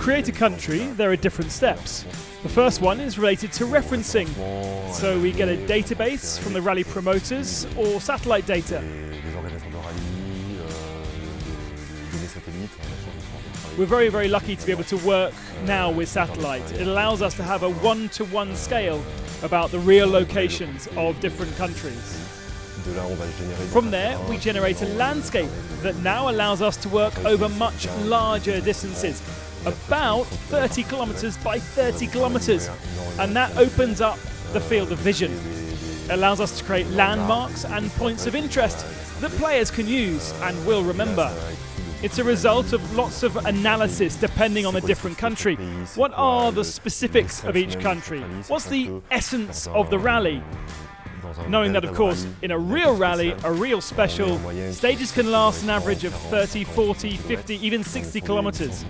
create a country, there are different steps. The first one is related to referencing. So we get a database from the rally promoters or satellite data. We're very, very lucky to be able to work now with satellite. It allows us to have a one-to-one scale about the real locations of different countries. From there, we generate a landscape that now allows us to work over much larger distances, about 30 kilometers by 30 kilometers, and that opens up the field of vision. It allows us to create landmarks and points of interest that players can use and will remember. It's a result of lots of analysis depending on the different country. What are the specifics of each country? What's the essence of the rally? Knowing that, of course, in a real rally, a real special, stages can last an average of 30, 40, 50, even 60 kilometers.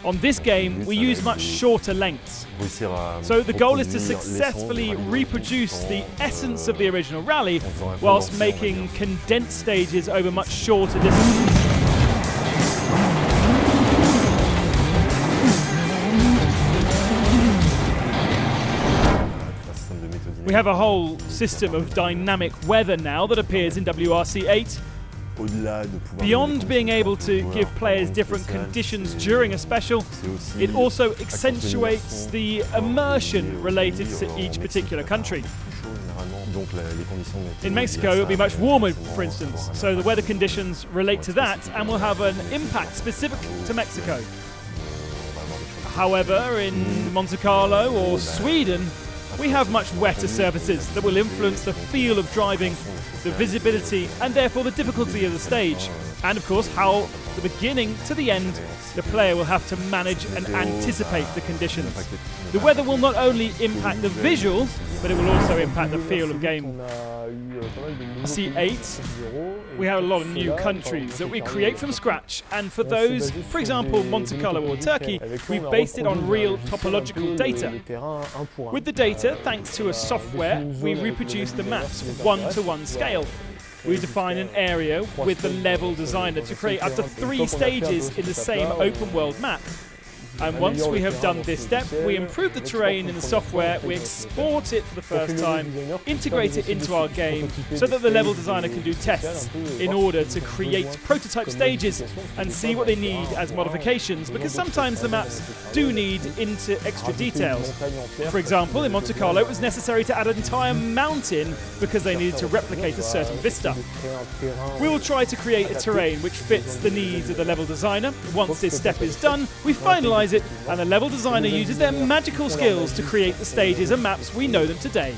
On this game, we use much shorter lengths. So the goal is to successfully reproduce the essence of the original rally whilst making condensed stages over much shorter distances. We have a whole system of dynamic weather now that appears in WRC 8. Beyond being able to give players different conditions during a special, it also accentuates the immersion related to each particular country. In Mexico, it'll be much warmer, for instance, so the weather conditions relate to that and will have an impact specific to Mexico. However, in Monte Carlo or Sweden, we have much wetter surfaces that will influence the feel of driving, the visibility, and therefore the difficulty of the stage. And of course, how the beginning to the end, the player will have to manage and anticipate the conditions. The weather will not only impact the visual, but it will also impact the feel of game. C8, we have a lot of new countries that we create from scratch, and for those, for example, Monte Carlo or Turkey, we've based it on real topological data. With the data, thanks to a software, we reproduce the maps one-to-one scale. We define an area with the level designer to create up to 3 stages in the same open world map. And once we have done this step, we improve the terrain in the software, we export it for the first time, integrate it into our game so that the level designer can do tests in order to create prototype stages and see what they need as modifications, because sometimes the maps do need into extra details. For example, in Monte Carlo it was necessary to add an entire mountain because they needed to replicate a certain vista. We will try to create a terrain which fits the needs of the level designer. Once this step is done, we finalize it, and the level designer uses their magical skills to create the stages and maps we know them today.